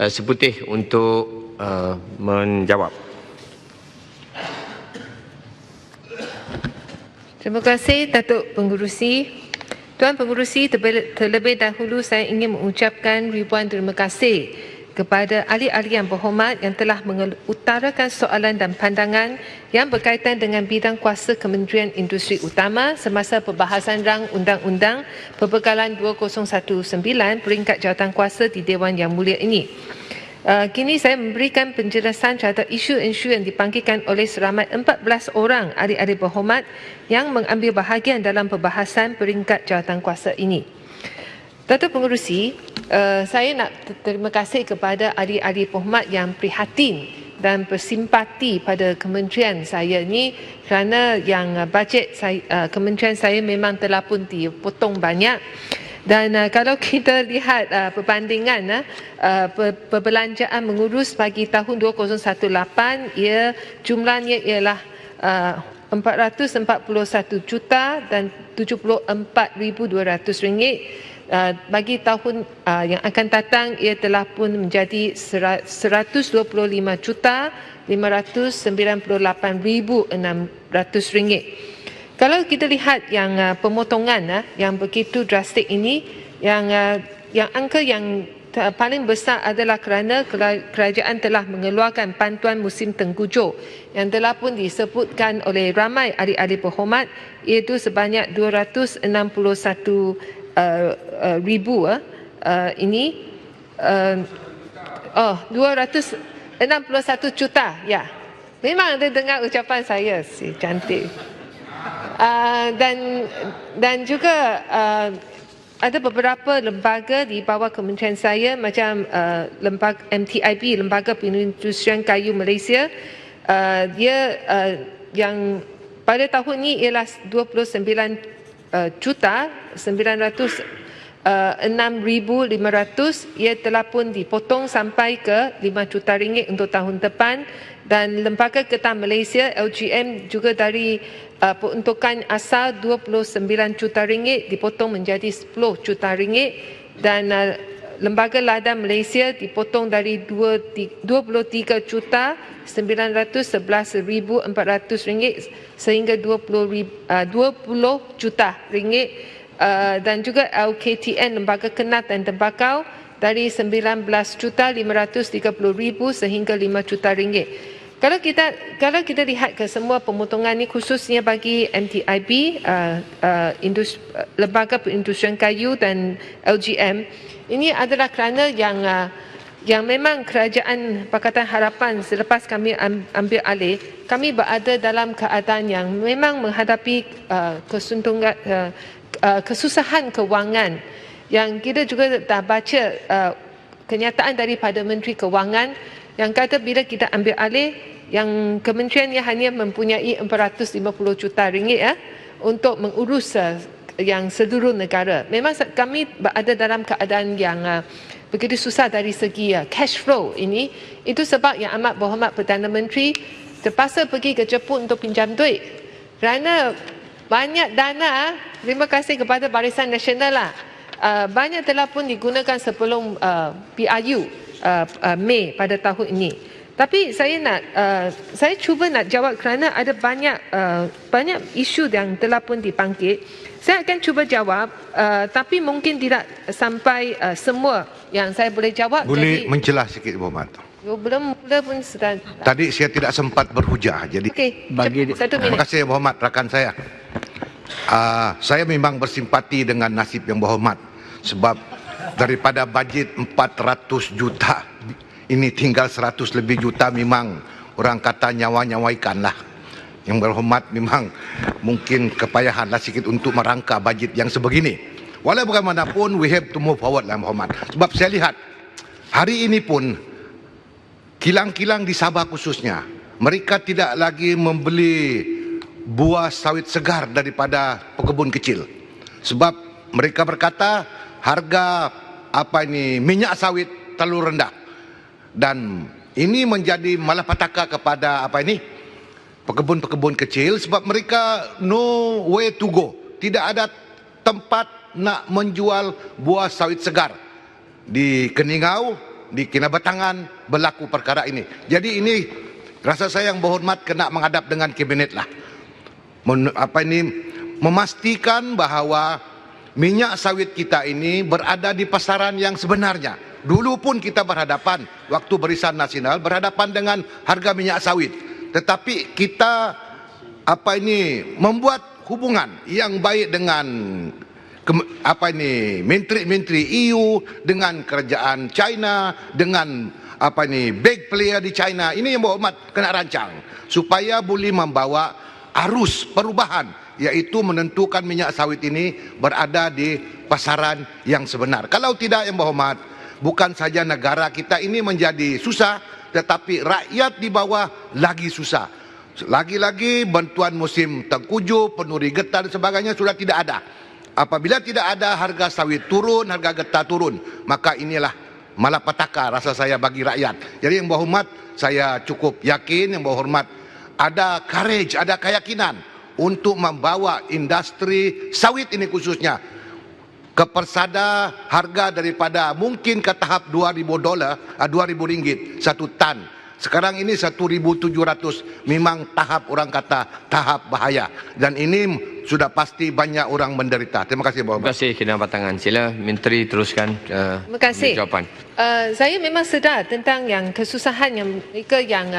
Seputih untuk menjawab. Terima kasih Datuk Pengerusi. Tuan Pengerusi, terlebih dahulu saya ingin mengucapkan ribuan terima kasih kepada ahli-ahli yang berhormat yang telah mengutarakan soalan dan pandangan yang berkaitan dengan bidang kuasa Kementerian Industri Utama semasa perbahasan rang Undang-Undang Perbekalan 2019 peringkat jawatankuasa di Dewan Yang Mulia ini. Kini saya memberikan penjelasan terhadap isu-isu yang dibangkitkan oleh seramai 14 orang ahli-ahli berhormat yang mengambil bahagian dalam perbahasan peringkat jawatankuasa ini. Datuk Pengerusi, saya nak terima kasih kepada ahli-ahli berhormat yang prihatin dan bersimpati pada kementerian saya ini kerana yang bajet saya, kementerian saya memang telah pun dipotong banyak. Dan kalau kita lihat perbandingan perbelanjaan mengurus bagi tahun 2018, jumlahnya ialah 441 juta dan 74,200 ringgit. Bagi tahun yang akan datang ia telah pun menjadi 125 juta 598,600 ringgit. Kalau kita lihat yang pemotongan yang begitu drastik ini, yang angka yang paling besar adalah kerana kerajaan telah mengeluarkan bantuan musim tengkujuh yang telah pun disebutkan oleh ramai ahli-ahli berhormat, iaitu sebanyak 261 ribu ini 261 juta, ya. Memang ada dengar ucapan saya, si cantik. Dan juga ada beberapa lembaga di bawah kementerian saya macam lembaga MTIB, Lembaga Perindustrian Kayu Malaysia, dia yang pada tahun ini ialah 29 juta 906,500, ia telah pun dipotong sampai ke 5 juta ringgit untuk tahun depan. Dan Lembaga Getah Malaysia LGM juga dari peruntukan asal 29 juta ringgit dipotong menjadi 10 juta ringgit, dan Lembaga Ladang Malaysia dipotong dari 23 juta 911,400 ringgit sehingga 20 juta ringgit, dan juga LKTN Lembaga Kenat dan Tembakau dari 19 juta 530,000 sehingga 5 juta ringgit. Kalau kita lihat ke semua pemotongan ini khususnya bagi MTIB, Lembaga Perindustrian Kayu dan LGM, ini adalah kerana yang memang kerajaan Pakatan Harapan selepas kami ambil alih, kami berada dalam keadaan yang memang menghadapi kesusahan kewangan, yang kita juga dah baca kenyataan daripada Menteri Kewangan yang kata bila kita ambil alih, yang kementeriannya hanya mempunyai 450 juta ringgit untuk mengurus yang seluruh negara. Memang kami berada dalam keadaan yang begitu susah dari segi cash flow ini. Itu sebab yang amat berhormat Perdana Menteri terpaksa pergi ke Jepun untuk pinjam duit. Kerana banyak dana, terima kasih kepada Barisan Nasional lah, banyak telah pun digunakan sebelum PRU Mei pada tahun ini. Tapi saya cuba nak jawab kerana ada banyak isu yang telah pun dibangkit. Saya akan cuba jawab, tapi mungkin tidak sampai semua yang saya boleh jawab. Boleh mencelah sikit, Berhormat. Belum mula pun sudah. Tadi saya tidak sempat berhujah, jadi. Okey, Terima kasih, Berhormat, rakan saya. Saya memang bersimpati dengan nasib yang berhormat, sebab daripada bajet 400 juta ini tinggal 100 lebih juta, memang orang kata nyawa-nyawa ikan lah. Yang berhormat memang mungkin kepayahanlah sikit untuk merangka bajet yang sebegini. Walau bagaimanapun, we have to move forward lah, Berhormat. Sebab saya lihat hari ini pun kilang-kilang di Sabah khususnya, mereka tidak lagi membeli buah sawit segar daripada pekebun kecil. Sebab mereka berkata harga minyak sawit terlalu rendah. Dan ini menjadi malapetaka kepada pekebun-pekebun kecil, sebab mereka no way to go. Tidak ada tempat nak menjual buah sawit segar. Di Keningau di kinabatangan berlaku perkara ini. Jadi ini rasa saya yang berhormat kena menghadap dengan kabinet lah. Memastikan bahawa minyak sawit kita ini berada di pasaran yang sebenarnya. Dulu pun kita berhadapan, waktu Barisan Nasional berhadapan dengan harga minyak sawit. Tetapi kita membuat hubungan yang baik dengan menteri-menteri EU, dengan kerajaan China, dengan big player di China. Ini yang berhormat kena rancang supaya boleh membawa arus perubahan, iaitu menentukan minyak sawit ini berada di pasaran yang sebenar. Kalau tidak, yang berhormat, bukan saja negara kita ini menjadi susah, tetapi rakyat di bawah lagi susah. Lagi-lagi bantuan musim tengkujuh, penuri getah dan sebagainya sudah tidak ada. Apabila tidak ada, harga sawit turun, harga getah turun, maka inilah malapetaka rasa saya bagi rakyat. Jadi yang berhormat, saya cukup yakin, yang berhormat, ada courage, ada keyakinan untuk membawa industri sawit ini khususnya ke persada harga daripada mungkin ke tahap $2,000, RM2,000 satu tan. Sekarang ini 1,700, memang tahap, orang kata tahap bahaya, dan ini sudah pasti banyak orang menderita. Terima kasih, Bapak. Terima kasih Kinabatangan. Sila Menteri teruskan Terima kasih. jawapan. Saya memang sedar tentang yang kesusahan yang mereka yang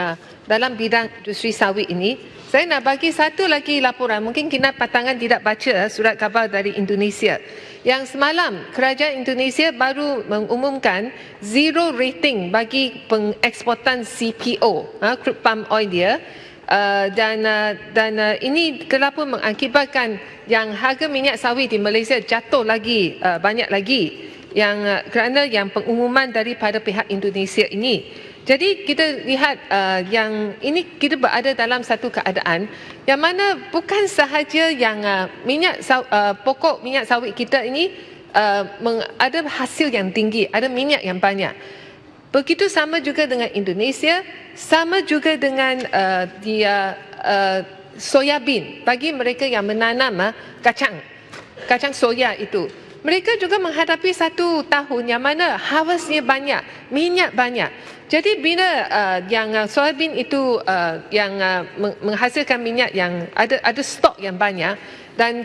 dalam bidang industri sawit ini. Saya nak bagi satu lagi laporan, mungkin Kinabatangan tidak baca surat khabar dari Indonesia. Yang semalam kerajaan Indonesia baru mengumumkan zero rating bagi pengeksportan CPO, crude palm oil dia. Dan ini kenapa mengakibatkan yang harga minyak sawit di Malaysia jatuh lagi banyak lagi yang kerana yang pengumuman daripada pihak Indonesia ini. Jadi kita lihat yang ini kita berada dalam satu keadaan yang mana bukan sahaja yang pokok minyak sawit kita ini ada hasil yang tinggi, ada minyak yang banyak. Begitu sama juga dengan Indonesia, sama juga dengan soya bean bagi mereka yang menanam kacang soya itu. Mereka juga menghadapi satu tahun yang mana harvestnya banyak, minyak banyak. Jadi bila yang soya bean itu yang menghasilkan minyak yang ada stok yang banyak, dan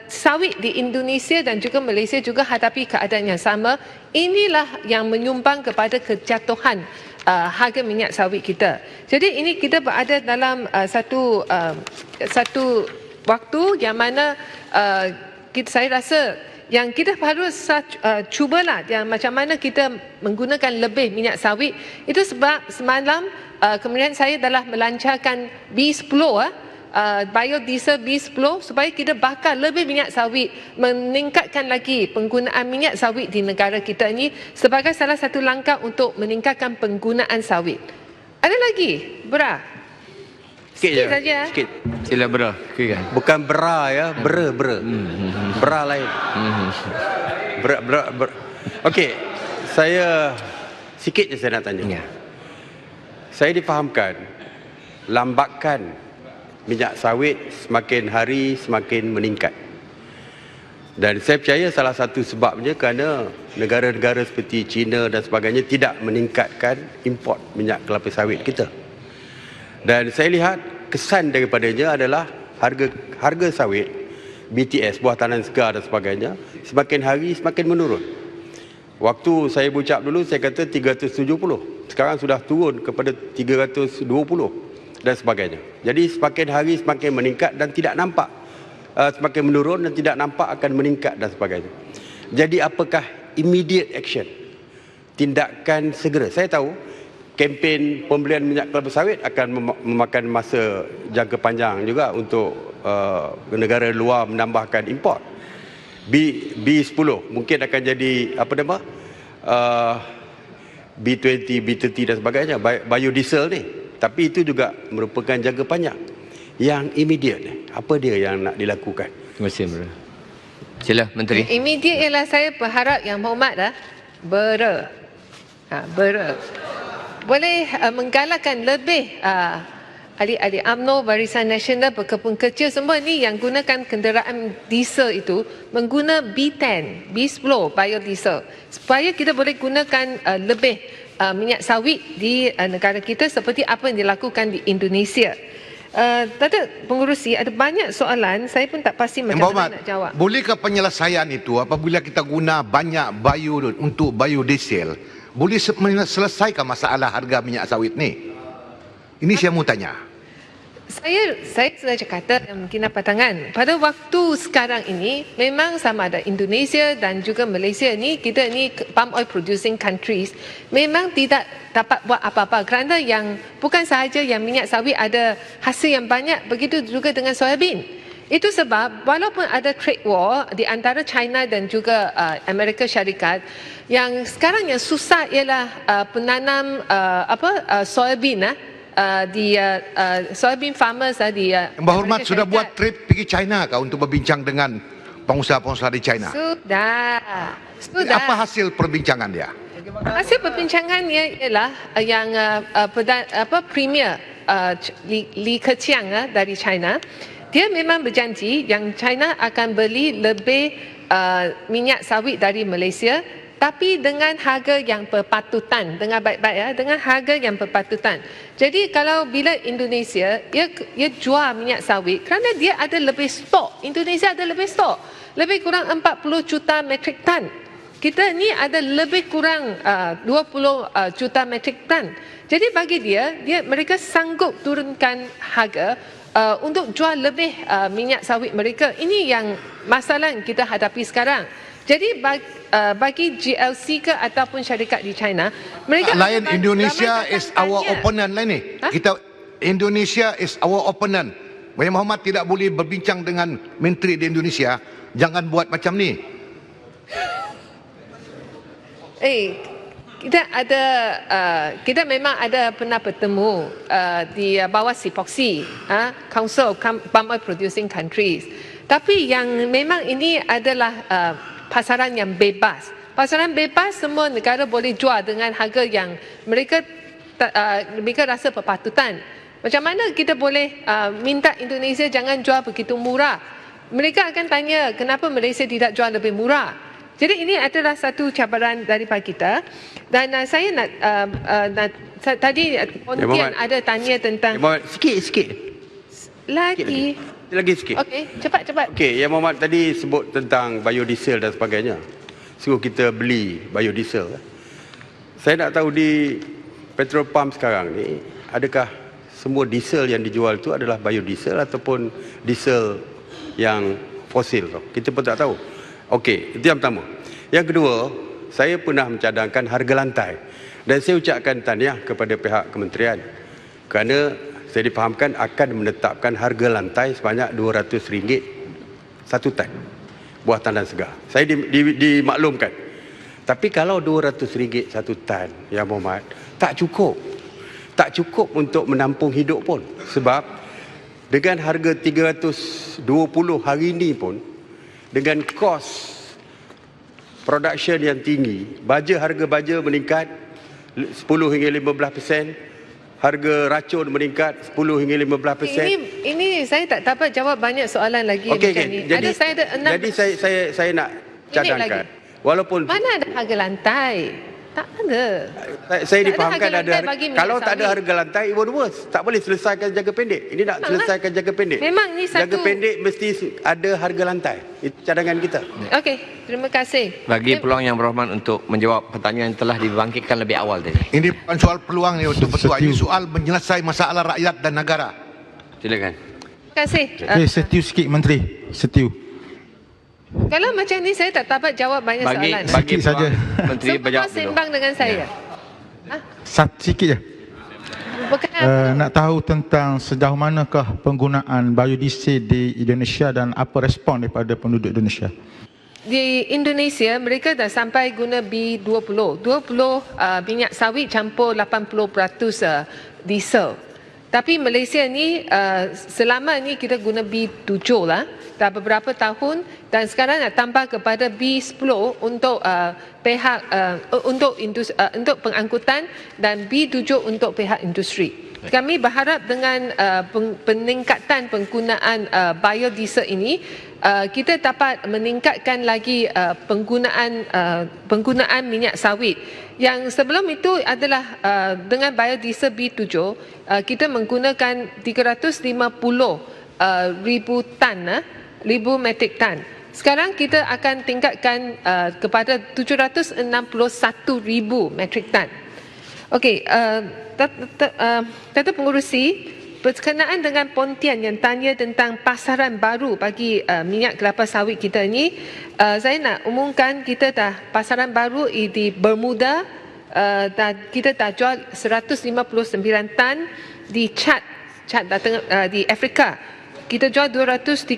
sawit di Indonesia dan juga Malaysia juga hadapi keadaan yang sama, inilah yang menyumbang kepada kejatuhan harga minyak sawit kita. Jadi ini kita berada dalam satu waktu yang mana saya rasa yang kita harus cubalah yang macam mana kita menggunakan lebih minyak sawit. Itu sebab semalam kemudian saya telah melancarkan B10 biodiesel B10 supaya kita bakar lebih minyak sawit, meningkatkan lagi penggunaan minyak sawit di negara kita ini sebagai salah satu langkah untuk meningkatkan penggunaan sawit. Ada lagi? Sikit saja. Sikit. Sila Bera. Bukan bera ya, bera. Bera lain. Bera. Okey, saya sikit je saya nak tanya. Saya difahamkan lambakan minyak sawit semakin hari semakin meningkat. Dan saya percaya salah satu sebabnya kerana negara-negara seperti China dan sebagainya tidak meningkatkan import minyak kelapa sawit kita. Dan saya lihat kesan daripadanya adalah harga sawit BTS, buah tanam segar dan sebagainya, semakin hari semakin menurun. Waktu saya bucap dulu saya kata 370, sekarang sudah turun kepada 320 dan sebagainya. Jadi semakin hari semakin meningkat dan tidak nampak semakin menurun dan tidak nampak akan meningkat dan sebagainya. Jadi apakah immediate action, tindakan segera? Saya tahu kempen pembelian minyak kelapa sawit akan memakan masa jangka panjang juga untuk negara luar menambahkan import. B10 mungkin akan jadi B20, B30 dan sebagainya, biodiesel ni. Tapi itu juga merupakan jangka panjang. Yang immediate ni, apa dia yang nak dilakukan? Terima kasih, Bro. Sila Menteri. Immediate ialah saya berharap yang berhormat boleh menggalakkan lebih ahli-ahli UMNO, Barisan Nasional, Berkebun Kecil, semua ni yang gunakan kenderaan diesel itu mengguna B10, B10 biodiesel supaya kita boleh gunakan lebih minyak sawit di negara kita seperti apa yang dilakukan di Indonesia. Datuk Pengerusi, ada banyak soalan, saya pun tak pasti macam mana nak jawab. Bolehkah penyelesaian itu apabila kita guna banyak untuk biodiesel, boleh selesaikan masalah harga minyak sawit ni? Ini saya mau tanya. Saya sudah kata mungkin pandangan pada waktu sekarang ini memang sama ada Indonesia dan juga Malaysia ni, kita ni palm oil producing countries, memang tidak dapat buat apa-apa kerana yang bukan sahaja yang minyak sawit ada hasil yang banyak, begitu juga dengan soybean. Itu sebab walaupun ada trade war di antara China dan juga Amerika Syarikat, yang sekarang yang susah ialah penanam soybean di soybean farmers di Yang berhormat sudah buat trip pergi China kah untuk berbincang dengan pengusaha-pengusaha di China? Sudah. Apa hasil perbincangan dia? Hasil perbincangannya ialah yang Premier Li Keqiang dari China, dia memang berjanji yang China akan beli lebih minyak sawit dari Malaysia, tapi dengan harga yang berpatutan, dengan baik-baik ya, dengan harga yang berpatutan. Jadi kalau bila Indonesia ia jual minyak sawit kerana dia ada lebih stok, Indonesia ada lebih stok, lebih kurang 40 juta metrik tan. Kita ni ada lebih kurang 20 juta metrik tan. Jadi bagi mereka sanggup turunkan harga untuk jual lebih minyak sawit mereka. Ini yang masalah yang kita hadapi sekarang. Jadi bagi GLC ke ataupun syarikat di China, mereka lain Indonesia is our opponent lain ni. Kita Indonesia is our opponent. Yang Muhammad tidak boleh berbincang dengan menteri di Indonesia, jangan buat macam ni. Kita memang ada pernah bertemu di bawah Sipoxi, Council of Palm Oil Producing Countries. Tapi yang memang ini adalah pasaran yang bebas. Pasaran bebas, semua negara boleh jual dengan harga yang mereka rasa berpatutan. Macam mana kita boleh minta Indonesia jangan jual begitu murah? Mereka akan tanya kenapa Malaysia tidak jual lebih murah. Jadi ini adalah satu cabaran daripada kita. Dan saya nak tadi Pontian ada tanya tentang sikit lagi sikit. Okey, cepat. Okey, Yang Muhammad tadi sebut tentang biodiesel dan sebagainya. Suruh kita beli biodiesel. Saya nak tahu di petrol pump sekarang ni, adakah semua diesel yang dijual itu adalah biodiesel ataupun diesel yang fosil tu? Kita pun tak tahu. Okey, itu yang pertama. Yang kedua, saya pernah mencadangkan harga lantai. Dan saya ucapkan tahniah kepada pihak kementerian kerana saya difahamkan akan menetapkan harga lantai sebanyak RM200 satu tan buah tandan segar. Saya dimaklumkan. Tapi kalau RM200 satu tan, Ya Muhammad, tak cukup. Tak cukup untuk menampung hidup pun. Sebab dengan harga 320 hari ini pun, dengan kos production yang tinggi, harga baja meningkat 10 hingga 15%. Harga racun meningkat 10 hingga 15%. Ini saya tak dapat jawab banyak soalan lagi. Okey. Jadi saya ada 6. Jadi saya nak cadangkan. Walaupun mana ada harga lantai? Tak ada. Saya difahamkan ada kalau tak ada sawit. harga lantai, even worse. Tak boleh selesaikan jangka pendek. Ini nak selesaikan jangka pendek. Memang ni satu. Jangka pendek mesti ada harga lantai. Itu cadangan kita. Okey, terima kasih. Bagi peluang Yang Berhormat untuk menjawab pertanyaan yang telah dibangkitkan lebih awal tadi. Ini bukan soal peluang ni untuk bertua. Ini soal menyelesaikan masalah rakyat dan negara. Silakan. Terima kasih. Setiu sikit Menteri. Setiu. Kalau macam ni saya tak dapat jawab banyak soalan. Bagi Sikit saja. Menteri Semua berjawab dulu. sembang dengan saya. Sikit je. Bukan apa. Nak tahu tentang sejauh manakah penggunaan biodiesel di Indonesia dan apa respon daripada penduduk Indonesia? Di Indonesia mereka dah sampai guna B20. 20 minyak sawit campur 80% diesel. Tapi Malaysia ni selama ni kita guna B7 lah. Dah beberapa tahun dan sekarang nak tambah kepada B10 untuk pihak untuk pengangkutan dan B7 untuk pihak industri. Kami berharap dengan peningkatan penggunaan biodiesel ini, kita dapat meningkatkan lagi penggunaan minyak sawit. Yang sebelum itu adalah dengan biodiesel B7, kita menggunakan 350,000 metrik tan. Sekarang kita akan tingkatkan kepada 761,000 metrik tan. Okey, Datuk Pengerusi, berkenaan dengan Pontian yang tanya tentang pasaran baru bagi minyak kelapa sawit kita ini, saya nak umumkan kita dah pasaran baru di Bermuda, kita dah jual 159 tan di Chad di Afrika. Kita jual 237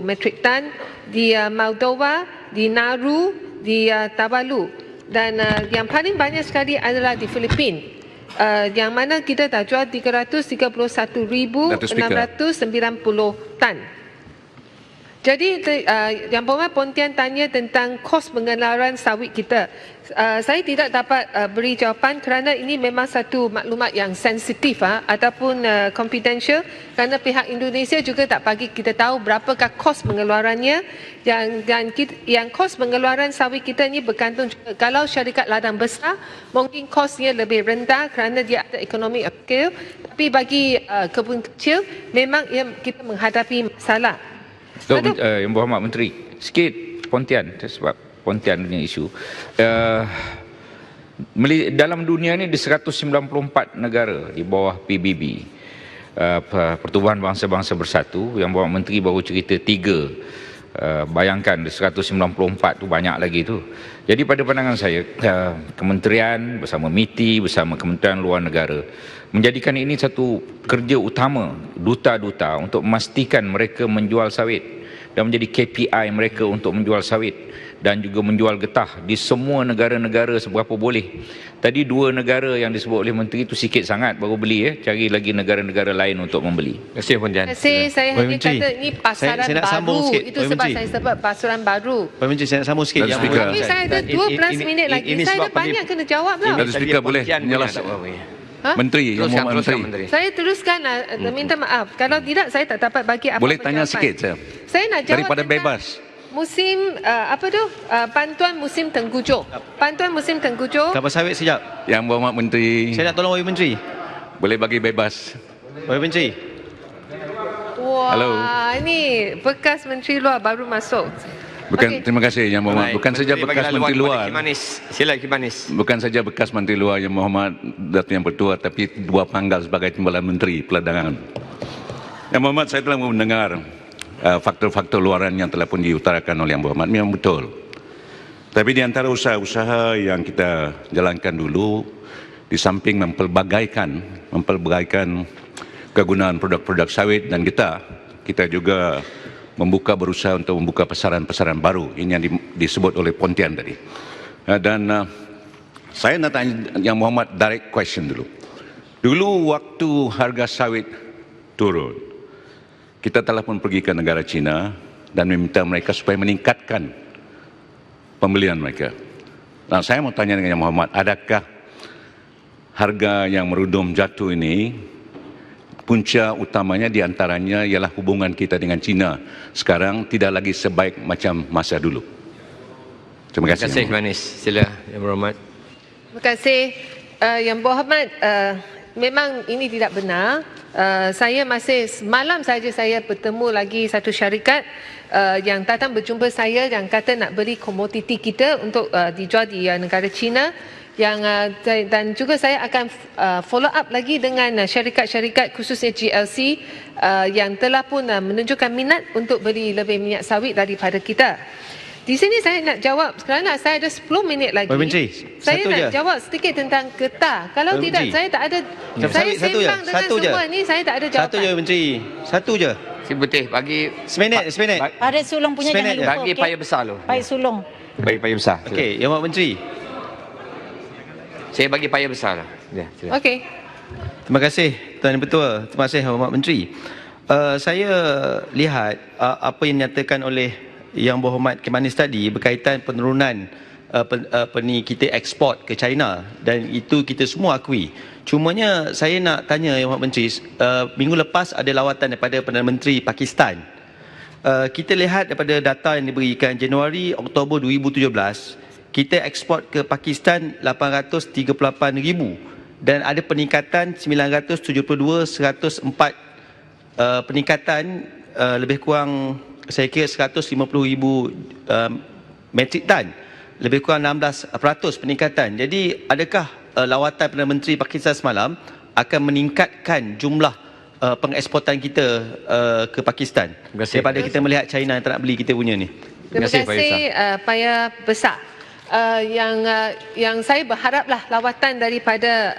metrik tan di Moldova, di Nauru, di Tuvalu, dan yang paling banyak sekali adalah di Filipina. Yang mana kita dah jual 331,690 tan. Jadi Yang Berhormat Pontian tanya tentang kos pengeluaran sawit kita. Saya tidak dapat beri jawapan kerana ini memang satu maklumat yang sensitif ataupun confidential, kerana pihak Indonesia juga tak bagi kita tahu berapakah kos pengeluarannya. Yang kos pengeluaran sawit kita ini bergantung juga. Kalau syarikat ladang besar mungkin kosnya lebih rendah kerana dia ada economic of scale, tapi bagi kebun kecil memang kita menghadapi masalah. Yang Berhormat Menteri, sikit Pontian, sebab Pontian punya isu. Dalam dunia ni ada 194 negara di bawah PBB, Pertubuhan Bangsa-Bangsa Bersatu. Yang Berhormat Menteri baru cerita 3. Bayangkan 194 tu banyak lagi tu. Jadi pada pandangan saya, kementerian bersama MITI, bersama Kementerian Luar Negara menjadikan ini satu kerja utama duta-duta untuk memastikan mereka menjual sawit dan menjadi KPI mereka untuk menjual sawit dan juga menjual getah di semua negara-negara seberapa boleh. Tadi 2 negara yang disebut oleh Menteri itu sikit sangat baru beli, cari lagi negara-negara lain untuk membeli. Terima kasih Pontian. Terima kasih. Saya hanya kata ini pasaran saya nak sambung baru. sikit. Itu sebab saya sebut pasaran baru. Pak Menteri, saya nak sambung sikit. Datuk Speaker. Tapi saya ada 12 minit lagi. Saya ada banyak kena jawab tau. Datuk Speaker boleh menjelaskan. Menteri, Yang Berhormat Menteri. Saya teruskan, minta maaf. Kalau tidak, saya tak dapat bagi apa-apa Boleh tanya jawapan. sikit saya. Saya nak jawab Daripada tentang bebas. musim, bantuan musim tenggujuk. Bantuan musim tenggujuk. Kelapa sawit sekejap. Yang Berhormat Menteri, Saya nak tolong Wakil Menteri. boleh bagi bebas. Wakil Menteri. Wah, Halo. ini bekas Menteri Luar baru masuk. Bukan, Okey. terima kasih Yang Berhormat. Bukan saja bekas Menteri Luar. Sila Kimanis. Bukan saja bekas Menteri Luar Yang Berhormat Datuk Yang Bertuah, tapi 2 panggal sebagai Timbalan Menteri Perdagangan. Yang Berhormat, saya telah mendengar faktor-faktor luaran yang telah pun diutarakan oleh Yang Berhormat. Memang betul. Tapi di antara usaha-usaha yang kita jalankan dulu, di samping mempelbagaikan kegunaan produk-produk sawit dan kita juga berusaha untuk membuka pasaran-pasaran baru. Ini yang disebut oleh Pontian tadi. Dan saya nak tanya Yang Berhormat direct question dulu. Dulu waktu harga sawit turun, kita telah pun pergi ke negara China dan meminta mereka supaya meningkatkan pembelian mereka. Nah, saya mau tanya dengan Yang Berhormat, adakah harga yang merudum jatuh ini punca utamanya diantaranya ialah hubungan kita dengan China sekarang tidak lagi sebaik macam masa dulu? Terima kasih. Terima kasih Kimanis. Sila Yang Berhormat. Terima kasih. Yang Berhormat, memang ini tidak benar. Saya semalam saja saya bertemu lagi satu syarikat yang datang berjumpa saya yang kata nak beli komoditi kita untuk dijual di negara China. Dan juga saya akan follow up lagi dengan syarikat-syarikat khususnya GLC yang telah pun menunjukkan minat untuk beli lebih minyak sawit daripada kita. Di sini saya nak jawab kerana saya ada 10 minit lagi. Pak Menteri, Saya satu nak je. jawab sedikit tentang getah. Kalau Pak tidak Menteri. saya tak ada, Kelapa saya sawit satu je. sembang dengan Satu je. semua ni saya tak ada jawapan. Satu je Menteri. Satu je. Si Putih bagi Seminit. Parit sulung punya Seminit jangan lupa. bagi okey? payah besar lu. Parit sulung. Bagi payah besar. Okey, Yang Berhormat Menteri. Saya bagi payah besar lah. Ya, sila. Okey. Terima kasih Tuan Yang Bertuah. Terima kasih Yang Berhormat Menteri. Saya lihat apa yang dinyatakan oleh Yang Berhormat Kimanis tadi berkaitan penurunan kita ekspor ke China, dan itu kita semua akui. Cumanya saya nak tanya Yang Berhormat Menteri, minggu lepas ada lawatan daripada Perdana Menteri Pakistan. Kita lihat daripada data yang diberikan Januari Oktober 2017, kita ekspor ke Pakistan 838,000 dan ada peningkatan 972, 104 peningkatan, lebih kurang saya kira 150,000 metrik tan, lebih kurang 16% peningkatan. Jadi adakah lawatan Perdana Menteri Pakistan semalam akan meningkatkan jumlah pengeksportan kita ke Pakistan daripada kita melihat China yang tak nak beli kita punya ni? Terima kasih Pak Besar. Yang saya berharaplah lawatan daripada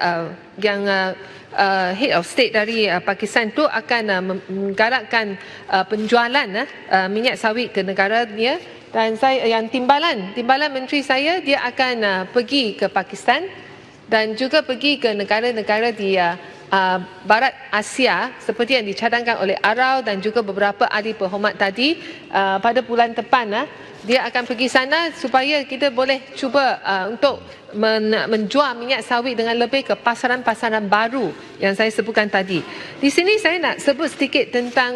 head of state dari Pakistan itu akan menggalakkan penjualan minyak sawit ke negaranya, dan timbalan menteri saya dia akan pergi ke Pakistan dan juga pergi ke negara-negara di Barat Asia seperti yang dicadangkan oleh Arau dan juga beberapa ahli berhormat tadi. Pada bulan depan dia akan pergi sana supaya kita boleh cuba untuk menjual minyak sawit dengan lebih ke pasaran-pasaran baru yang saya sebutkan tadi. Di sini saya nak sebut sedikit tentang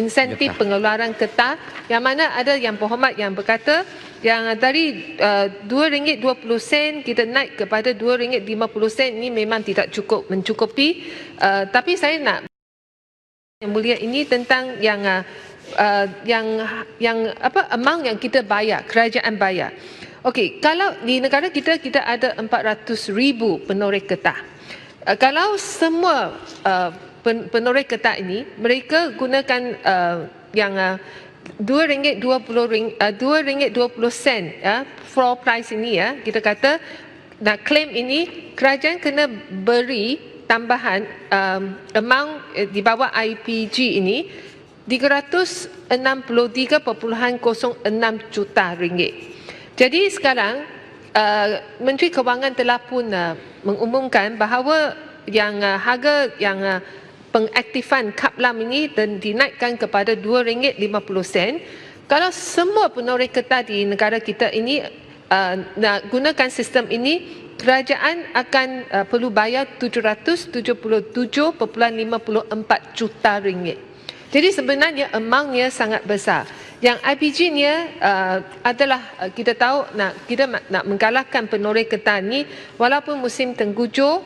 insentif pengeluaran getah, yang mana ada yang berhormat yang berkata yang dari RM2.20 kita naik kepada RM2.50, ini memang tidak cukup mencukupi. Tapi saya nak yang mulia ini tentang amount yang kita bayar, kerajaan bayar. Okey, kalau di negara kita ada 400,000 penoreh getah. Kalau semua penoreh getah ini mereka gunakan RM2.20 ya, floor price ini ya, kita kata nak claim ini kerajaan kena beri tambahan amount di bawah IPG ini RM363.06 juta. Jadi sekarang Menteri Kewangan telah pun mengumumkan bahawa harga pengaktifan kaplam ini dinaikkan kepada RM2.50. Kalau semua penoreh getah di negara kita ini nak gunakan sistem ini, kerajaan akan perlu bayar RM777.54 juta. Jadi sebenarnya amountnya sangat besar. Yang IPG-nya adalah kita tahu kita nak menggalakkan penoreh getah ni, walaupun musim tengkujuh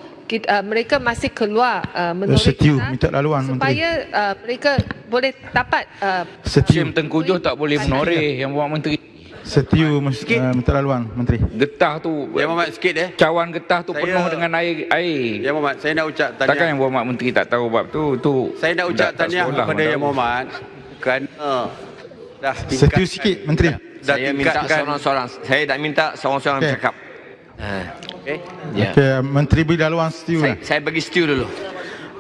mereka masih keluar menoreh minta laluan supaya mereka boleh dapat musim tengkujuh tak boleh menoreh. Yang Berhormat Menteri, setiu minta laluan Menteri. getah tu, Yang Berhormat sikit cawan getah tu penuh dengan air. Yang Berhormat, saya nak ucap tahniah. Takkan Yang Berhormat Menteri tak tahu bab tu? Saya nak ucap tahniah kepada Yang Berhormat kerana dah Setiu sikit Menteri. Saya minta seorang-seorang. Saya tak minta seorang-seorang bercakap. Okey. Okey, Menteri beri laluan setiu lah. Saya bagi setiu dulu.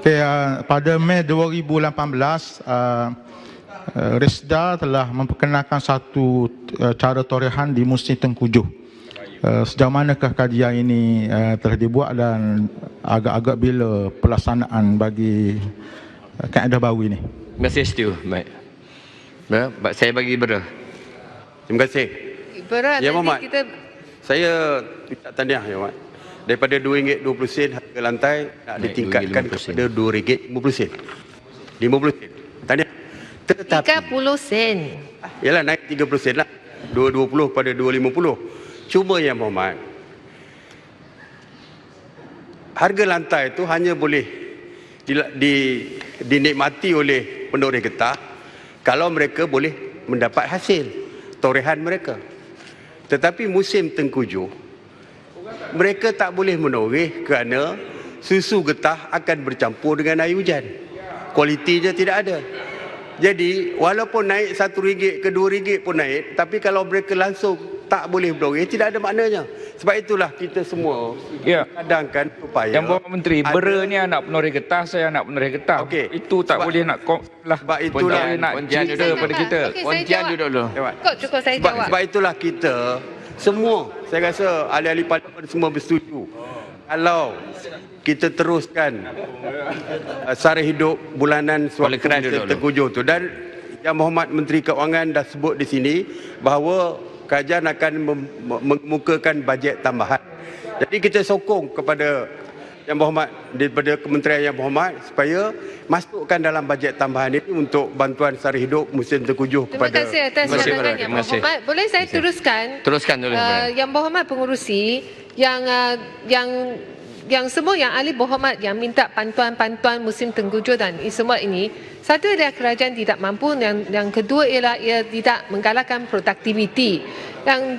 Okey, pada Mei 2018 Resda telah memperkenalkan satu cara torehan di musim tengkujuh. Sejauh manakah kajian ini telah dibuat dan agak-agak bila pelaksanaan bagi kaedah baru ini? Terima kasih setiu. Baik. Saya bagi berah. Terima kasih. berat. Ya, Nanti Muhammad. kita Saya ucap tahniah ya Mat. Daripada RM2.20 harga lantai nak ditingkatkan kepada RM2.50. 50 sen. Tahniah. Tetapi 30 sen. yalah naik 30 sen lah. 2.20 pada 2.50. Cuma yang Muhammad, harga lantai itu hanya boleh dinikmati oleh penoreh getah kalau mereka boleh mendapat hasil torehan mereka. Tetapi musim tengkujuh, mereka tak boleh menoreh kerana susu getah akan bercampur dengan air hujan. Kualitinya tidak ada. Jadi walaupun naik RM1 ke RM2 pun naik, tapi kalau mereka langsung tak boleh menoreh, tidak ada maknanya. Sebab itulah kita semua cadangkan supaya Yang Berhormat Menteri, bera ni anak penoreh getah, saya anak penoreh getah. Okey. Itu tak boleh nak sebab itulah nak cerita pada kita. Okey, saya Pontian jawab. duduk dulu. Cukup saya jawab. Sebab itulah kita semua, saya rasa ahli-ahli parlimen semua bersetuju. Kalau kita teruskan sara hidup bulanan Boleh keras duduk dulu. tengkujuh tu, dan Yang Berhormat Menteri Keuangan dah sebut di sini bahawa kerajaan akan mengemukakan bajet tambahan. Jadi kita sokong kepada Yang Berhormat daripada Kementerian Yang Berhormat supaya masukkan dalam bajet tambahan ini untuk bantuan sara hidup musim tengkujuh Terima kepada kasih atas pandangan Yang Berhormat. Boleh saya teruskan? Teruskan dulu. Yang Berhormat Pengerusi, yang semua yang ahli berhormat yang minta bantuan musim tengkujuh dan semua ini, satu adalah kerajaan tidak mampu, yang kedua ialah ia tidak menggalakkan produktiviti.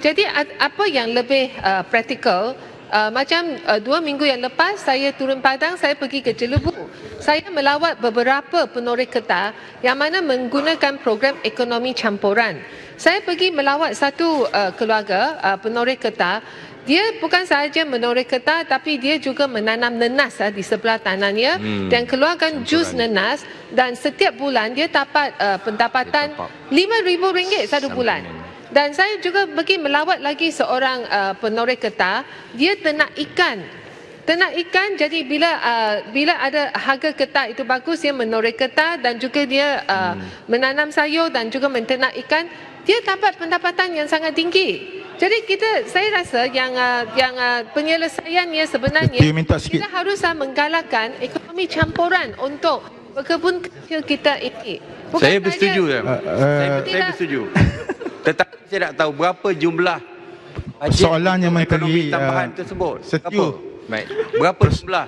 Jadi apa yang lebih praktikal, macam 2 minggu yang lepas saya turun padang, saya pergi ke Jelebu. Saya melawat beberapa penoreh getah yang mana menggunakan program ekonomi campuran. Saya pergi melawat satu keluarga penoreh getah. Dia bukan sahaja menoreh getah tapi dia juga menanam nenas di sebelah tanahnya dan keluarkan jus nenas, dan setiap bulan dia dapat pendapatan RM5,000 satu bulan. Dan saya juga pergi melawat lagi seorang penoreh getah, dia ternak ikan. Jadi bila ada harga getah itu bagus, dia menoreh getah dan juga dia menanam sayur dan juga menternak ikan, dia dapat pendapatan yang sangat tinggi. Jadi saya rasa yang penyelesaiannya sebenarnya kita harus menggalakkan ekonomi campuran untuk berkebun kecil kita ini. Bukan saya bersetuju ya. Saya bersetuju. Tetapi saya nak tahu berapa jumlah Soalannya ekonomi Menteri tambahan tersebut. setuju. Baik. Berapa jumlah?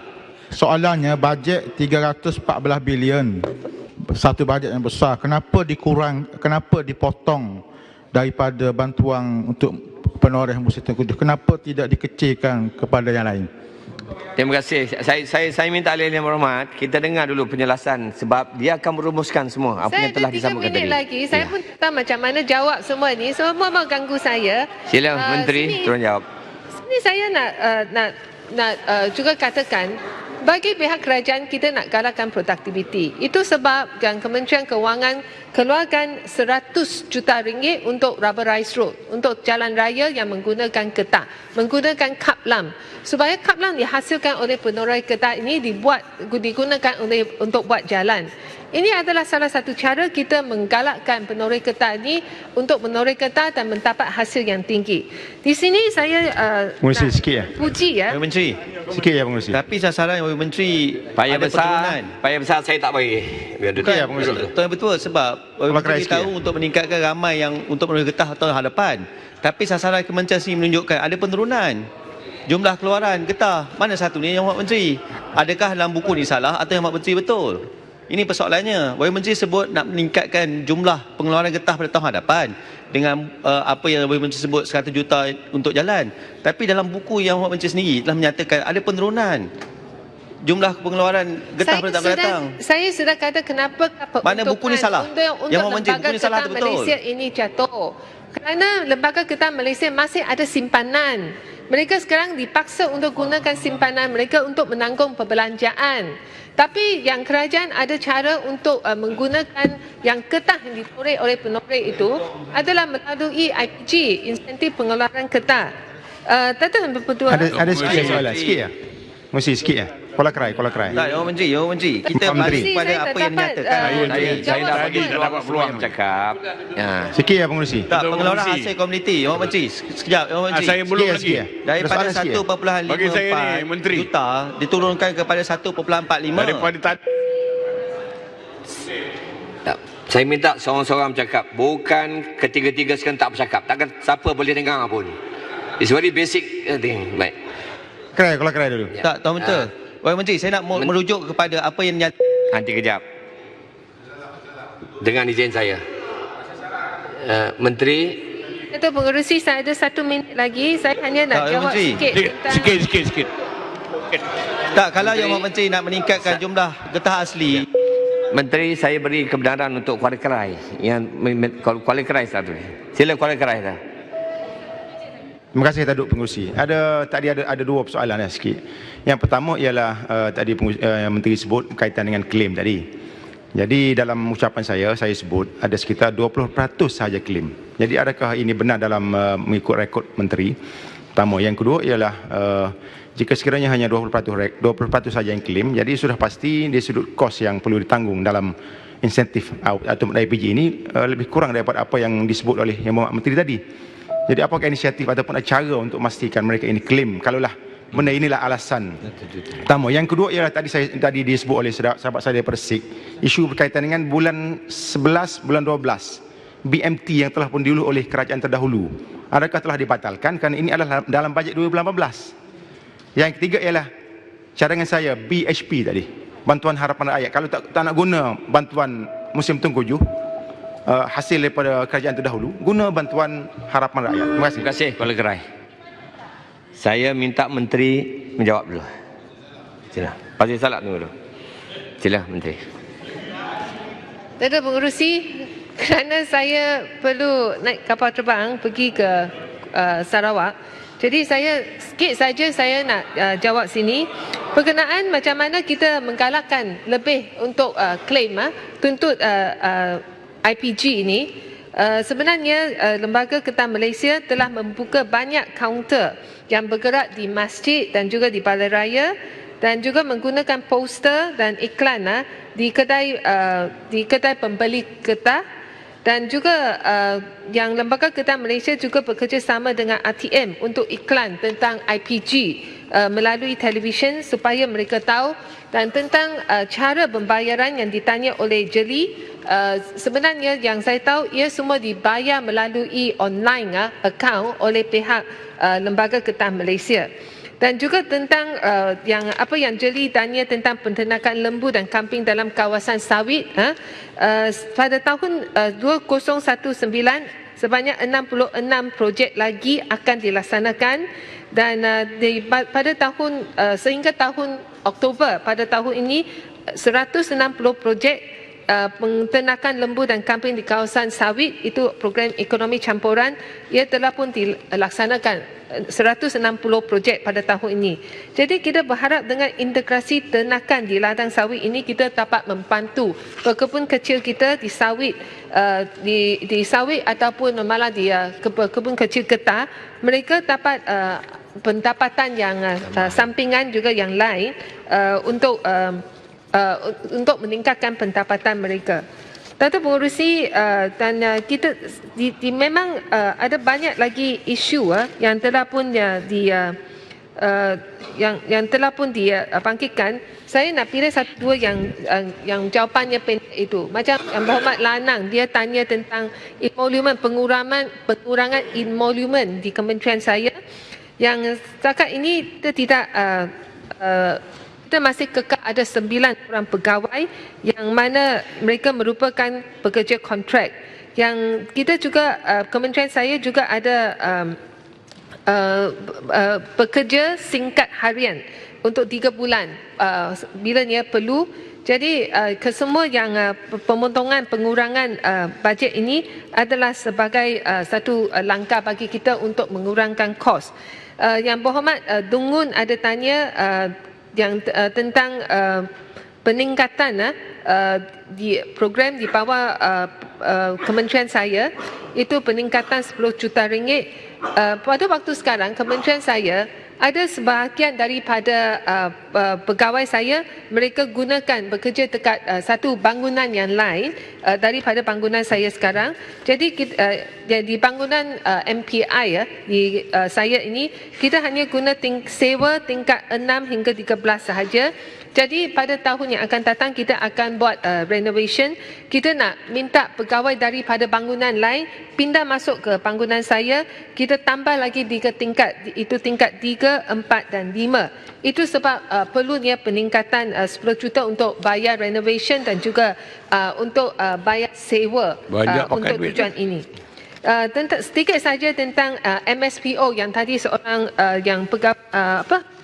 Soalannya bajet 314 bilion, satu bajet yang besar. Kenapa dipotong daripada bantuan untuk penoreh musim tengkujuh? Kenapa tidak dikecilkan kepada yang lain? Terima kasih. Saya minta alih Yang Berhormat, kita dengar dulu penjelasan sebab dia akan merumuskan semua apa yang telah disambungkan tadi. Saya ada 3 minit lagi. Saya pun tak tahu macam mana jawab semua ni. Semua mau ganggu saya. Sila Menteri turun jawab. Sini saya nak juga katakan, bagi pihak kerajaan kita nak galakkan produktiviti. Itu sebab yang Kementerian Kewangan keluarkan RM100 juta untuk rubberized road, untuk jalan raya yang menggunakan getah, menggunakan kaplam, supaya kaplam dihasilkan oleh penoreh getah ini digunakan untuk buat jalan. Ini adalah salah satu cara kita menggalakkan penoreh getah ini untuk menoreh getah dan mendapat hasil yang tinggi. Di sini saya Mengurusi sikit ya. puji ya. Yang Menteri, Sikit ya pengurusi. tapi sasaran Yang Menteri Payah ada besar, payah besar saya tak bagi. Biar Bukan ya, pengurusi. betul sebab Yang Menteri keras sikit tahu untuk meningkatkan ramai yang untuk menerima getah tahun hadapan. Tapi sasaran Kementerian sini menunjukkan ada penurunan jumlah keluaran getah. Mana satu ni Yang Berhormat Menteri? Adakah dalam buku ni salah atau Yang Berhormat Menteri betul? Ini persoalannya. Yang Menteri sebut nak meningkatkan jumlah pengeluaran getah pada tahun hadapan dengan apa yang Yang Menteri sebut 100 juta untuk jalan. Tapi dalam buku Yang Berhormat Menteri sendiri telah menyatakan ada penurunan jumlah pengeluaran getah pada tahun datang. Saya sudah kata kenapa Mana buku ni salah? Untuk Yang Berhormat Menteri, buku ni salah Lembaga tu Getah betul. Malaysia ini jatuh. Kerana Lembaga Getah Malaysia masih ada simpanan. Mereka sekarang dipaksa untuk gunakan simpanan mereka untuk menanggung perbelanjaan. Tapi yang kerajaan ada cara untuk menggunakan yang getah yang ditoreh oleh penoreh itu adalah melalui IPG, insentif pengeluaran getah. Tata berpetua. Ada sikit soalan, sikit ya. Mesti sikit ya. Kola kerai. Tak, Yang Menteri, kita Menteri. balik pada Saya apa tak yang dapat, dinyatakan. Saya dah bagi peluang bercakap. Ya. Sikit ya pengurusi. Tak, pengeluaran hasil komuniti. Yang Menteri, sekejap Yang Menteri. Saya belum Sikit, lagi. sikit ya. Daripada Soalan sikit ya. 1.54 Bagi saya ni, Menteri. juta diturunkan kepada 1.45. Daripada tadi. Tak. Saya minta seorang-seorang bercakap. Bukan ketiga-tiga sekarang tak bercakap. Takkan siapa boleh dengar pun. It's very basic thing. Baik. Kola kerai dulu. Tak, Tuan Menteri. Yang Menteri, saya nak merujuk kepada apa yang dinyatakan. Nanti kejap. Dengan izin saya. Menteri, Datuk Pengerusi, saya ada 1 minit lagi. Saya hanya nak Tak, Yang jawab Menteri. sikit tentang Sikit. Tak, kalau Yang Berhormat Menteri nak meningkatkan jumlah getah asli. Menteri saya beri kebenaran untuk Kuala Kerai. Yang Kuala Kerai satu. Sila Kuala Kerai dah. Terima kasih Datuk Pengerusi. Tadi ada dua persoalan sikit. Yang pertama ialah tadi yang Menteri sebut berkaitan dengan klaim tadi. Jadi dalam ucapan saya sebut ada sekitar 20% sahaja klaim. Jadi adakah ini benar dalam mengikut rekod Menteri? Pertama. Yang kedua ialah jika sekiranya hanya 20% saja yang klaim, jadi sudah pasti dari sudut kos yang perlu ditanggung dalam insentif atau IPG ini lebih kurang daripada apa yang disebut oleh Yang Berhormat Menteri tadi. Jadi apakah inisiatif ataupun cara untuk memastikan mereka ini claim kalaulah benda inilah alasan pertama. Yang kedua ialah tadi disebut oleh sahabat saya daripada SIK, isu berkaitan dengan bulan 11, bulan 12 BMT yang telah pun diulur oleh kerajaan terdahulu, adakah telah dibatalkan kerana ini adalah dalam bajet 2018. Yang ketiga ialah cadangan saya BHP tadi, bantuan harapan rakyat. Kalau tak nak guna bantuan musim tengkujuh hasil daripada kerajaan terdahulu, guna bantuan harapan rakyat. Terima kasih. Terima kasih Kepala Gerai. Saya minta Menteri menjawab dulu. Sila. Pasal salat dulu. Sila Menteri. Datuk Pengerusi, kerana saya perlu naik kapal terbang pergi ke Sarawak, jadi sikit saja saya nak jawab sini berkenaan macam mana kita menggalakkan lebih untuk claim tuntut IPG ini. Sebenarnya Lembaga Ketan Malaysia telah membuka banyak kaunter yang bergerak di masjid dan juga di balai raya, dan juga menggunakan poster dan iklan di kedai pembeli getah, dan juga yang Lembaga Ketan Malaysia juga bekerjasama dengan RTM untuk iklan tentang IPG melalui televisyen supaya mereka tahu, dan tentang cara pembayaran yang ditanya oleh jeli. Sebenarnya yang saya tahu ia semua dibayar melalui online account oleh pihak Lembaga Ketan Malaysia. Dan juga tentang yang jeli tanya tentang penternakan lembu dan kambing dalam kawasan sawit. Pada tahun 2019 sebanyak 66 projek lagi akan dilaksanakan, dan pada tahun sehingga tahun Oktober pada tahun ini 160 projek penternakan lembu dan kambing di kawasan sawit, itu program ekonomi campuran, ia telah pun dilaksanakan 160 projek pada tahun ini. Jadi kita berharap dengan integrasi ternakan di ladang sawit ini kita dapat membantu pekebun kecil kita di sawit, di sawit ataupun malah di kebun kecil getah, mereka dapat pendapatan yang sampingan juga yang lain untuk meningkatkan pendapatan mereka. Datuk Pengerusi, dan kita memang ada banyak lagi isu yang telah pun yang telah pun dibangkitkan. Saya nak pilih satu dua yang jawapannya pendek itu. Macam Yang Berhormat Lanang, dia tanya tentang emolumen, pengurangan emolumen di kementerian saya. Yang setakat ini kita tidak kita masih kekal ada 9 orang pegawai yang mana mereka merupakan pekerja kontrak. Yang kita juga kementerian saya juga ada pekerja singkat harian untuk 3 bulan bila dia perlu. Jadi kesemua yang pemotongan pengurangan bajet ini adalah sebagai satu langkah bagi kita untuk mengurangkan kos. Yang Berhormat Dungun ada tanya yang tentang peningkatan di program di bawah kementerian saya, itu peningkatan 10 juta ringgit. Pada waktu sekarang kementerian saya ada sebahagian daripada pegawai saya, mereka gunakan bekerja dekat satu bangunan yang lain daripada bangunan saya sekarang. Jadi di bangunan MPI di saya ini, kita hanya guna sewa tingkat 6 hingga 13 sahaja. Jadi pada tahun yang akan datang kita akan buat renovation. Kita nak minta pegawai daripada bangunan lain pindah masuk ke bangunan saya. Kita tambah lagi 3 tingkat, itu tingkat 3, 4 dan 5. Itu sebab perlunya peningkatan 10 juta untuk bayar renovation dan juga untuk bayar sewa untuk tujuan ini. Sedikit saja tentang MSPO yang tadi seorang yang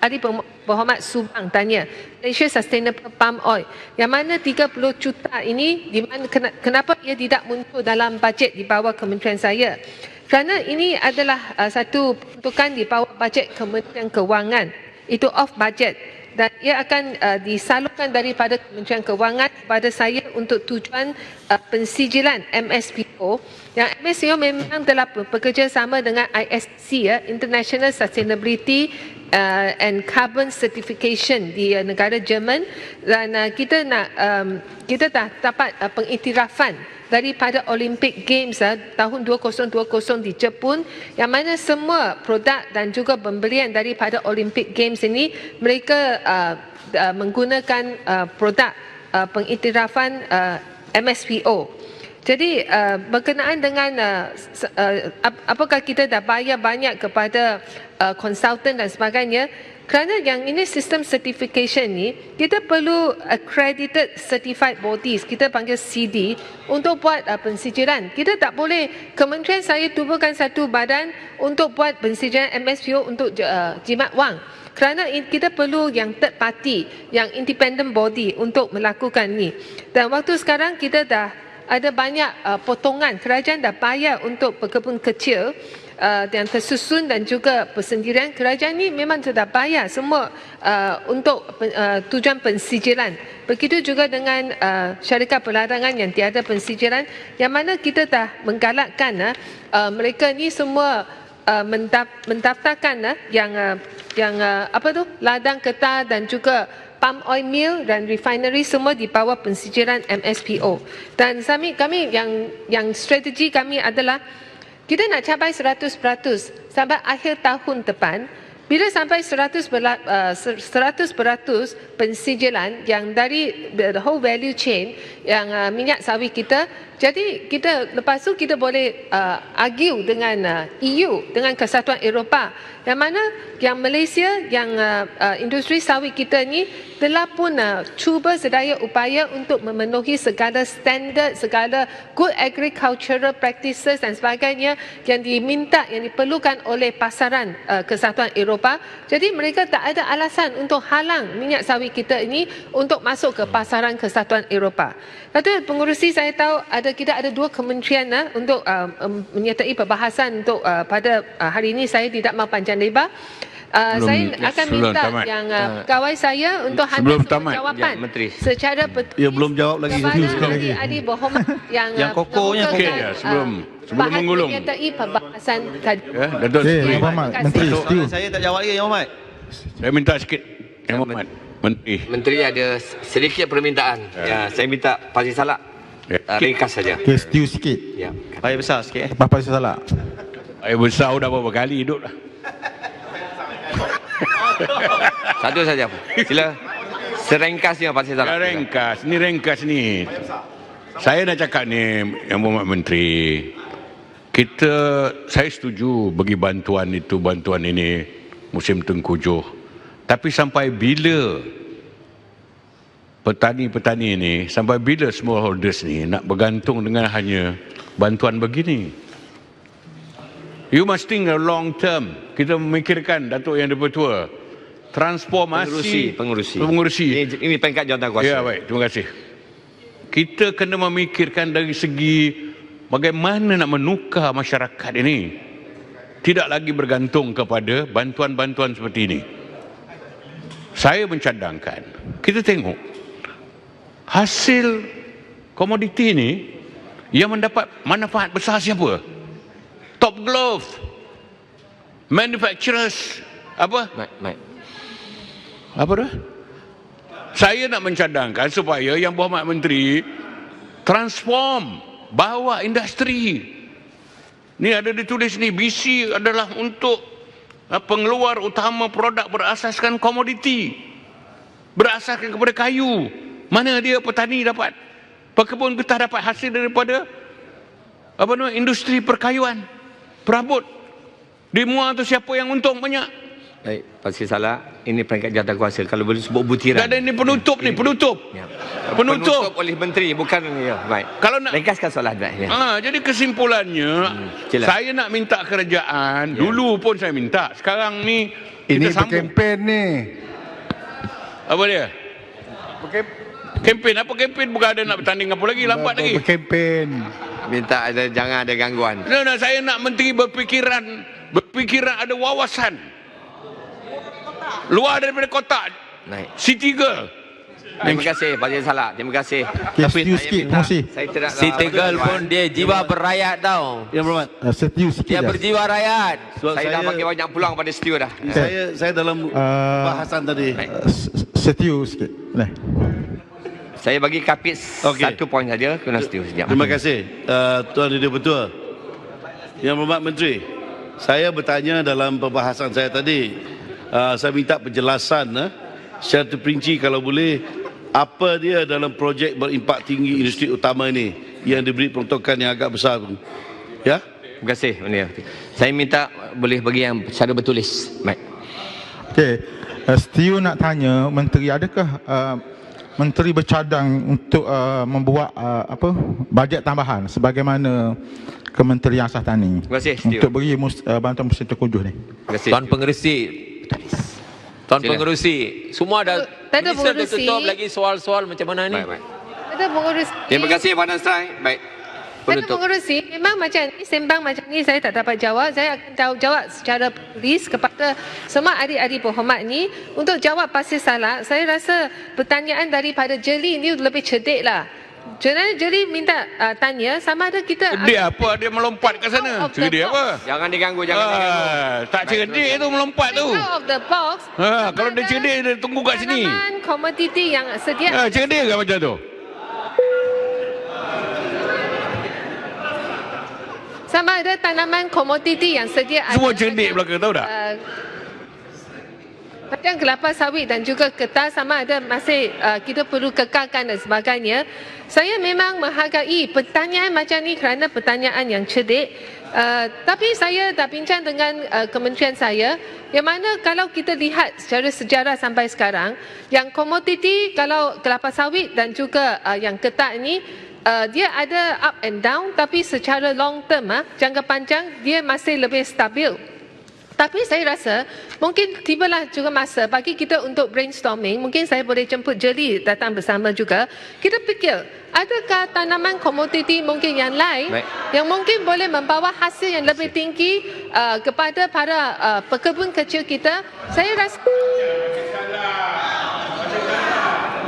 Ahli Berhormat Subang tanya, Malaysia Sustainable Palm Oil, yang mana 30 juta ini di mana kenapa ia tidak muncul dalam bajet di bawah kementerian saya? Kerana ini adalah satu peruntukan di bawah bajet Kementerian Kewangan, itu off budget, dan ia akan disalurkan daripada Kementerian Kewangan kepada saya untuk tujuan pensijilan MSPO. Yang MSPO memang telah bekerja sama dengan ISC, International Sustainability and Carbon Certification di negara Jerman, dan kita dah dapat pengiktirafan daripada Olympic Games tahun 2020 di Jepun, yang mana semua produk dan juga pembelian daripada Olympic Games ini mereka menggunakan produk pengiktirafan MSPO. Jadi berkenaan dengan apakah kita dah bayar banyak kepada konsultan dan sebagainya, kerana yang ini sistem certification ni, kita perlu accredited certified bodies, kita panggil CD, untuk buat pensijiran. Kita tak boleh, kementerian saya tubuhkan satu badan untuk buat pensijiran MSPO untuk jimat wang. Kerana kita perlu yang third party, yang independent body untuk melakukan ni. Dan waktu sekarang kita dah ada banyak potongan, kerajaan dah bayar untuk pekebun kecil yang tersusun dan juga persendirian. Kerajaan ni memang sudah bayar semua untuk tujuan pensijiran. Begitu juga dengan syarikat perladangan yang tiada pensijiran, yang mana kita dah menggalakkan mereka ni semua mendaftarkan yang ladang getah dan juga palm oil mill dan refinery semua di bawah pensijiran MSPO. Dan kami yang strategi kami adalah kita nak capai 100% sampai akhir tahun depan. Bila sampai 100% pensijilan yang dari the whole value chain yang minyak sawit kita, jadi kita lepas tu kita boleh argue dengan EU, dengan Kesatuan Eropah, yang mana yang Malaysia, yang industri sawit kita ni telah pun cuba sedaya upaya untuk memenuhi segala standard, segala good agricultural practices dan sebagainya yang diminta, yang diperlukan oleh pasaran Kesatuan Eropah. Jadi mereka tak ada alasan untuk halang minyak sawit kita ini untuk masuk ke pasaran Kesatuan Eropah. Datuk Pengerusi, saya tahu kita ada dua kementerian untuk menyertai perbahasan untuk pada hari ini. Saya tidak mahu panjang lebar. Saya akan minta yang pegawai saya untuk hantar semua jawapan secara betul. Ya, belum jawab lagi. Kepada Adi berhormat yang kokohnya sebelum mengulung. menyertai perbahasan tadi. Datuk Menteri, Saya tak jawab lagi, Yang Hormat. saya minta sikit, Yang Hormat. Menteri ada sedikit permintaan. Ya, saya minta Pak Salak ringkas saja. Okay, setiu sikit. Ya. Bayar besar sikit. Apa salah? Saya besar dah berapa kali hidup dah. Satu saja. Sila seringkasnya Pak Salak. Ringkas, ni ringkas ni. Saya nak cakap ni, Yang Berhormat Menteri, saya setuju bagi bantuan ini musim tengkujuh. Tapi sampai bila petani-petani ni, sampai bila smallholders ni nak bergantung dengan hanya bantuan begini? You must think a long term. Kita memikirkan, Datuk Yang Dipertua, transformasi pengurusi. Ini peringkat jawatan kuasa. Ya, baik, terima kasih. Kita kena memikirkan dari segi bagaimana nak menukar masyarakat ini tidak lagi bergantung kepada bantuan-bantuan seperti ini. Saya mencadangkan, kita tengok hasil komoditi ini yang mendapat manfaat besar siapa? Top Glove, manufacturers, apa dah? Saya nak mencadangkan supaya Yang Berhormat Menteri transform, bawa industri. Ni ada ditulis ni, BC adalah untuk pengeluar utama produk berasaskan komoditi, berasaskan kepada kayu. Mana dia petani dapat, pekebun getah dapat hasil daripada industri perkayuan, perabot. Di muar tu siapa yang untung banyak? Baik, Pak Salak, ini peringkat jawatan kuasa. Kalau boleh sebut butiran. Tak ada, ni penutup ni, penutup. Ya. Penutup oleh menteri, bukan ya. Baik. Kalau nak ringkaskan soalan baik. Ya. jadi kesimpulannya, saya nak minta kerajaan, dulu pun saya minta, sekarang ni Ini kita sambung. berkempen ni. Apa dia? Kempen, apa kempen? Bukan ada nak bertanding apa lagi, lambat lagi. Berkempen. Minta jangan ada gangguan. Saya nak menteri berfikiran ada wawasan. Luar daripada kotak. Baik. C3. Terima kasih Pak Salak. Terima kasih. Okay, setiu sikit, terima kasih. Saya tidak Si Tegal pun dia jiwa berakyat tau. Yang Berhormat. Setiu sikit Dia dah. berjiwa rakyat. saya dah bagi banyak peluang pada studio dah. Saya dalam bahasan tadi. Setiu sikit. Saya bagi Kapit satu poin saja. Kena setuju. Terima kasih Tuan Leader Betul. Yang Berhormat Menteri, saya bertanya dalam perbahasan saya tadi, saya minta penjelasan secara terperinci kalau boleh, apa dia dalam projek berimpak tinggi industri utama ini yang diberi peruntukan yang agak besar tu. Ya? Terima kasih. Saya minta boleh bagi yang secara bertulis. Baik. Okey, Setiu nak tanya Menteri, adakah Menteri bercadang untuk membuat bajet tambahan sebagaimana Kementerian Asas Tani Terima kasih, Setiu. untuk beri bantuan musim terkujuh ni? Terima kasih. Tuan Pengerusi. Tuan Sila. Pengerusi, semua dah Tak ada minister dah pengerusi. tutup lagi soal-soal macam mana ni. Baik. Ada pengurusi. Terima kasih Padang Serai. Baik. Ada Penutup. pengurusi, memang macam ni, sembang macam ni saya tak dapat jawab. Saya akan jawab secara tulis kepada semua adik-adik berhormat ni. Untuk jawab pasal salah, saya rasa pertanyaan daripada Jeli ni lebih cerdik lah. Jeli minta tanya sama ada kita... Dia apa? Dia melompat ke sana. Out of the Cerdik apa? Jangan diganggu, jangan diganggu. Tak cerdik tu melompat tu. Out of the box. Kalau dia cerdik, dia tunggu kat sini. Tanaman komoditi yang sedia... Cerdik ke macam tu? Sama ada tanaman komoditi yang sedia Semua ada cerdik macam, belaka, tahu tak? Macam kelapa sawit dan juga ketas, sama ada masih kita perlu kekalkan dan sebagainya. Saya memang menghargai pertanyaan macam ni kerana pertanyaan yang cerdik. Tapi saya dah bincang dengan kementerian saya, yang mana kalau kita lihat secara sejarah sampai sekarang, yang komoditi kalau kelapa sawit dan juga yang ketat ni, dia ada up and down, tapi secara long term, jangka panjang, dia masih lebih stabil. Tapi saya rasa mungkin tibalah juga masa bagi kita untuk brainstorming. Mungkin saya boleh jemput Jeli datang bersama juga. Kita fikir, adakah tanaman komoditi mungkin yang lain yang mungkin boleh membawa hasil yang lebih tinggi kepada para pekebun kecil kita. Saya rasa...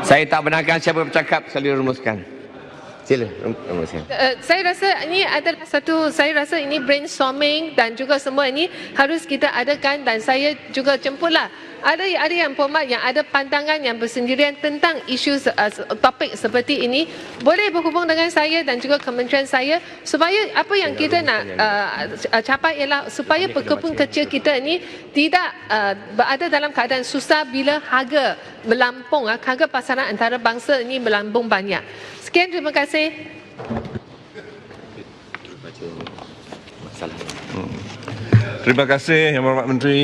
Saya tak benarkan siapa bercakap, sila rumuskan. Sila rumuskan. Saya rasa ini adalah saya rasa ini brainstorming dan juga semua ini harus kita adakan, dan saya juga jemputlah ada yang berhormat yang ada pandangan yang bersendirian tentang isu topik seperti ini, boleh berhubung dengan saya dan juga kementerian saya, supaya apa yang kita nak capai ialah supaya pekebun kecil kita ini tidak berada dalam keadaan susah bila harga melampung, harga pasaran antarabangsa ini melambung banyak. Sekian, terima kasih. Terima kasih Yang Berhormat Menteri.